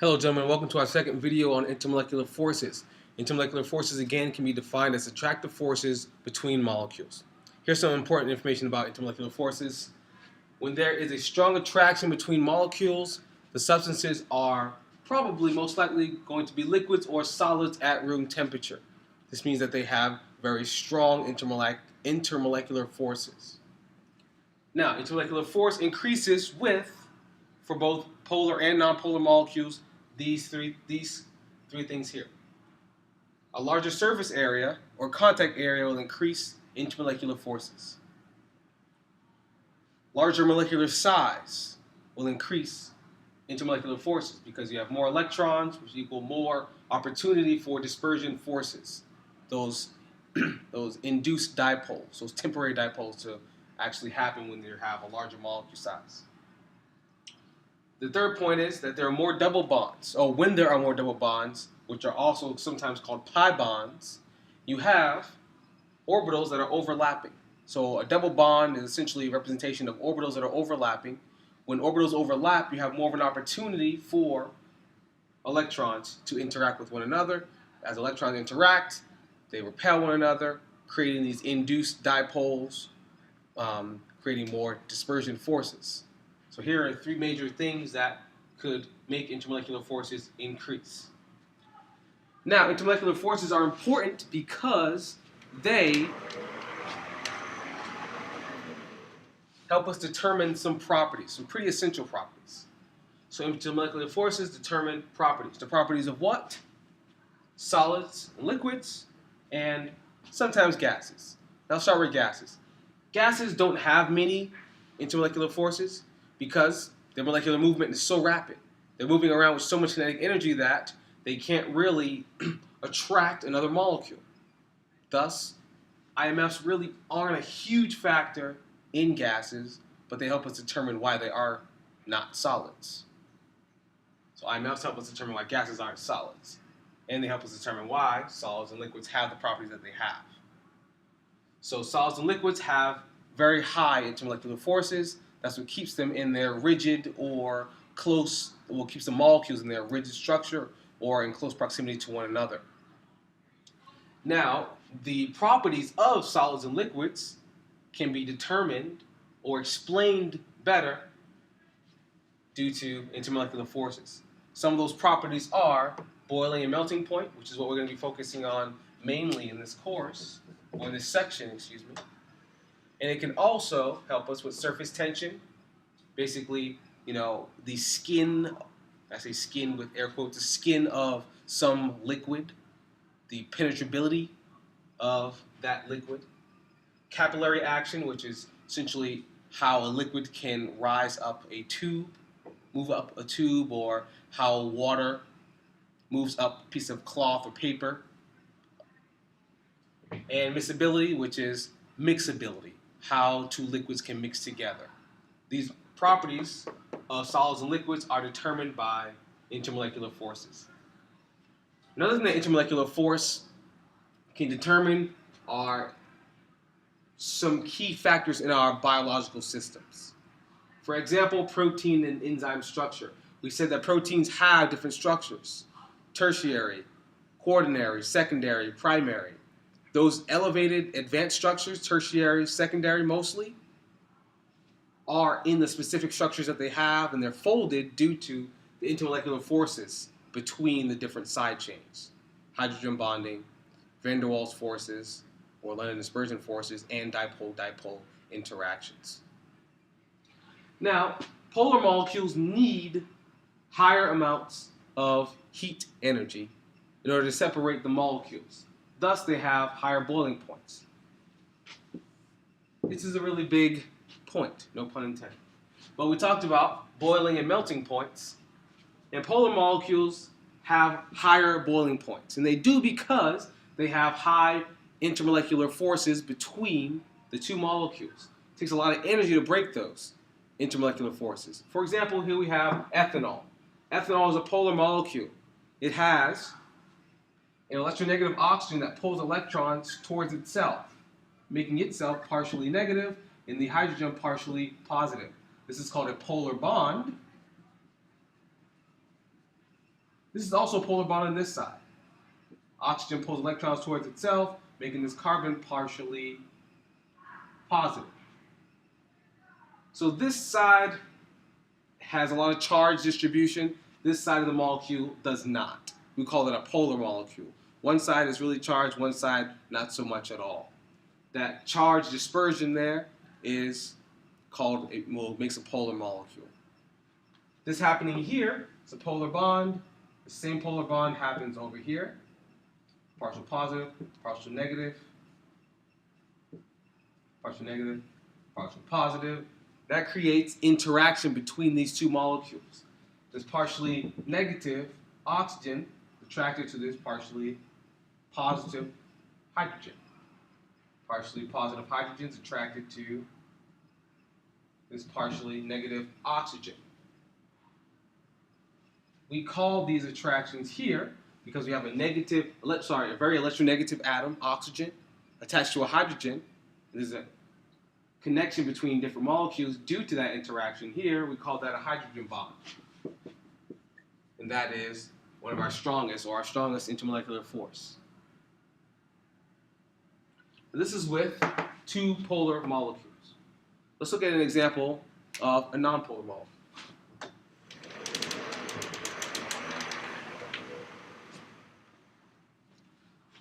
Hello gentlemen, welcome to our second video on intermolecular forces. Intermolecular forces again can be defined as attractive forces between molecules. Here's some important information about intermolecular forces. When there is a strong attraction between molecules, the substances are probably most likely going to be liquids or solids at room temperature. This means that they have very strong intermolecular forces. Now, intermolecular force increases for both polar and nonpolar molecules, these three things here. A larger surface area or contact area will increase intermolecular forces. Larger molecular size will increase intermolecular forces because you have more electrons, which equal more opportunity for dispersion forces. Those induced dipoles, those temporary dipoles to actually happen when you have a larger molecule size. The third point is that there are more double bonds. When there are more double bonds, which are also sometimes called pi bonds, you have orbitals that are overlapping. So a double bond is essentially a representation of orbitals that are overlapping. When orbitals overlap, you have more of an opportunity for electrons to interact with one another. As electrons interact, they repel one another, creating these induced dipoles, creating more dispersion forces. So here are three major things that could make intermolecular forces increase. Now, intermolecular forces are important because they help us determine some properties, some pretty essential properties. So intermolecular forces determine properties. The properties of what? Solids and liquids, and sometimes gases. Now, I'll start with gases. Gases don't have many intermolecular forces because their molecular movement is so rapid. They're moving around with so much kinetic energy that they can't really attract another molecule. Thus, IMFs really aren't a huge factor in gases, but they help us determine why they are not solids. So IMFs help us determine why gases aren't solids. And they help us determine why solids and liquids have the properties that they have. So solids and liquids have very high intermolecular forces. That's what keeps them in their rigid or close, well, keeps the molecules in their rigid structure or in close proximity to one another. Now, the properties of solids and liquids can be determined or explained better due to intermolecular forces. Some of those properties are boiling and melting point, which is what we're going to be focusing on mainly in this course, or in this section, excuse me. And it can also help us with surface tension. Basically, the skin, I say skin with air quotes, the skin of some liquid, the penetrability of that liquid. Capillary action, which is essentially how a liquid can rise up a tube, move up a tube, or how water moves up a piece of cloth or paper. And miscibility, which is mixability, how two liquids can mix together. These properties of solids and liquids are determined by intermolecular forces. Another thing that intermolecular force can determine are some key factors in our biological systems. For example, protein and enzyme structure. We said that proteins have different structures: tertiary, quaternary, secondary, primary. Those elevated advanced structures, tertiary, secondary mostly, are in the specific structures that they have, and they're folded due to the intermolecular forces between the different side chains. Hydrogen bonding, van der Waals forces, or London dispersion forces, and dipole-dipole interactions. Now, polar molecules need higher amounts of heat energy in order to separate the molecules. Thus, they have higher boiling points. This is a really big point, no pun intended. But we talked about boiling and melting points, and polar molecules have higher boiling points. And they do because they have high intermolecular forces between the two molecules. It takes a lot of energy to break those intermolecular forces. For example, here we have ethanol. Ethanol is a polar molecule. It has an electronegative oxygen that pulls electrons towards itself, making itself partially negative and the hydrogen partially positive. This is called a polar bond. This is also a polar bond on this side. Oxygen pulls electrons towards itself, making this carbon partially positive. So this side has a lot of charge distribution. This side of the molecule does not. We call it a polar molecule. One side is really charged, one side not so much at all. That charge dispersion there is called, makes a polar molecule. This happening here, it's a polar bond. The same polar bond happens over here. Partial positive, partial negative, partial negative, partial positive. That creates interaction between these two molecules. This partially negative oxygen attracted to this partially positive hydrogen. Partially positive hydrogen is attracted to this partially negative oxygen. We call these attractions here because we have a very electronegative atom, oxygen, attached to a hydrogen. There's a connection between different molecules due to that interaction here. We call that a hydrogen bond. And that is one of our strongest intermolecular force. This is with two polar molecules. Let's look at an example of a nonpolar molecule.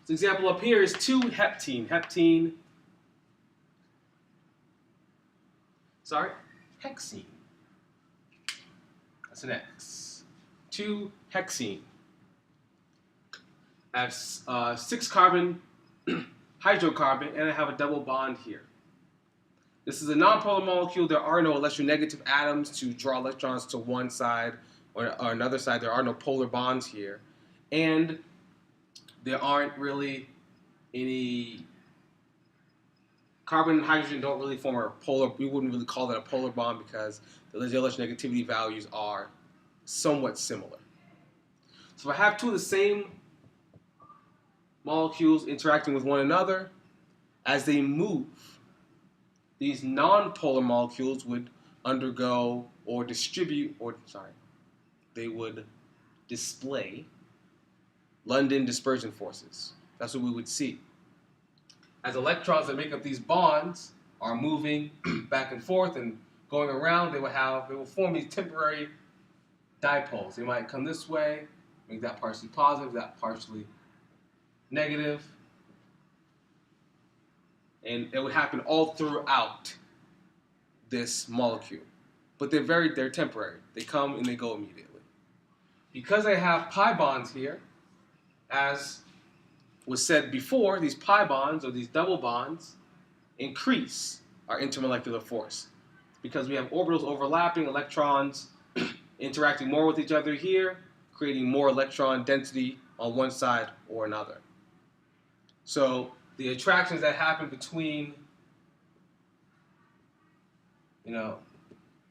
This example up here is 2-heptene. Hexene. That's an X. 2-hexene. I have 6 carbon hydrocarbon, and I have a double bond here. This is a nonpolar molecule. There are no electronegative atoms to draw electrons to one side or another side. There are no polar bonds here. And there aren't really any carbon and hydrogen don't really form a polar. We wouldn't really call that a polar bond because the electronegativity values are somewhat similar. So if I have two of the same molecules interacting with one another, as they move, these nonpolar molecules would undergo or they would display London dispersion forces. That's what we would see. As electrons that make up these bonds are moving back and forth and going around, they will form these temporary dipoles. They might come this way, make that partially positive, that partially negative, and it would happen all throughout this molecule. But they're temporary. They come and they go immediately. Because I have pi bonds here, as was said before, these pi bonds or these double bonds increase our intermolecular force. Because we have orbitals overlapping, electrons interacting more with each other here, creating more electron density on one side or another. So the attractions that happen between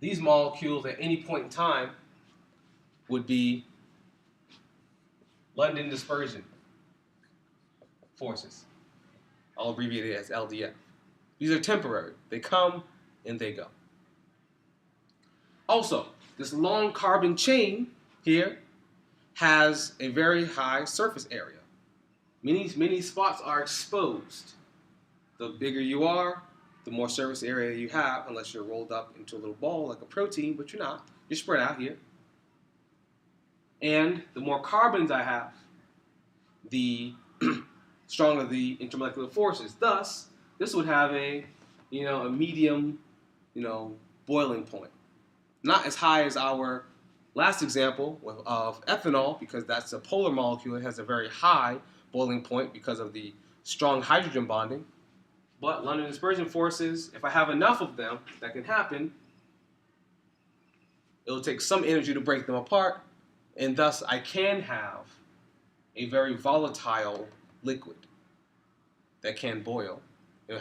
these molecules at any point in time would be London dispersion forces. I'll abbreviate it as LDF. These are temporary. They come and they go. Also, this long carbon chain here has a very high surface area. Many spots are exposed. The bigger you are, the more surface area you have, unless you're rolled up into a little ball like a protein, but you're not. You're spread out here. And the more carbons I have, the stronger the intermolecular forces. Thus, this would have a medium, boiling point. Not as high as our last example of ethanol, because that's a polar molecule. It has a very high boiling point because of the strong hydrogen bonding. But London dispersion forces, if I have enough of them, that can happen. It'll take some energy to break them apart, and thus I can have a very volatile liquid that can boil. It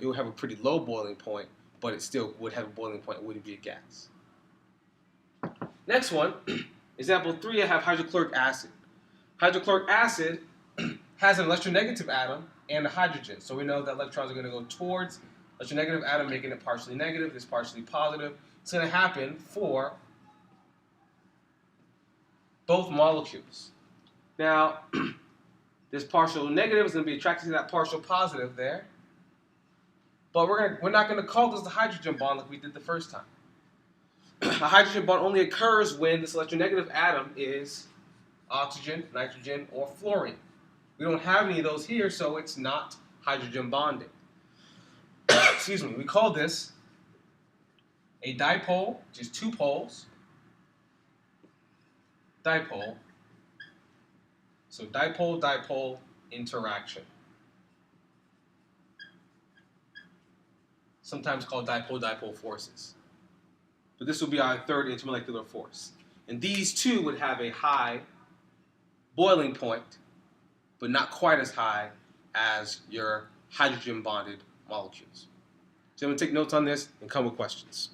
will have a pretty low boiling point, but it still would have a boiling point. It wouldn't be a gas. Next one, example 3, I have hydrochloric acid. Hydrochloric acid has an electronegative atom and a hydrogen. So we know that electrons are going to go towards electronegative atom, making it partially negative, this partially positive. It's going to happen for both molecules. Now, this partial negative is going to be attracted to that partial positive there. But we're not going to call this the hydrogen bond like we did the first time. A hydrogen bond only occurs when this electronegative atom is oxygen, nitrogen, or fluorine. We don't have any of those here, so it's not hydrogen bonding. Excuse me. We call this a dipole, which is two poles. Dipole. So dipole-dipole interaction. Sometimes called dipole-dipole forces. But this will be our third intermolecular force. And these two would have a high boiling point, but not quite as high as your hydrogen-bonded molecules. So I'm going to take notes on this and come with questions.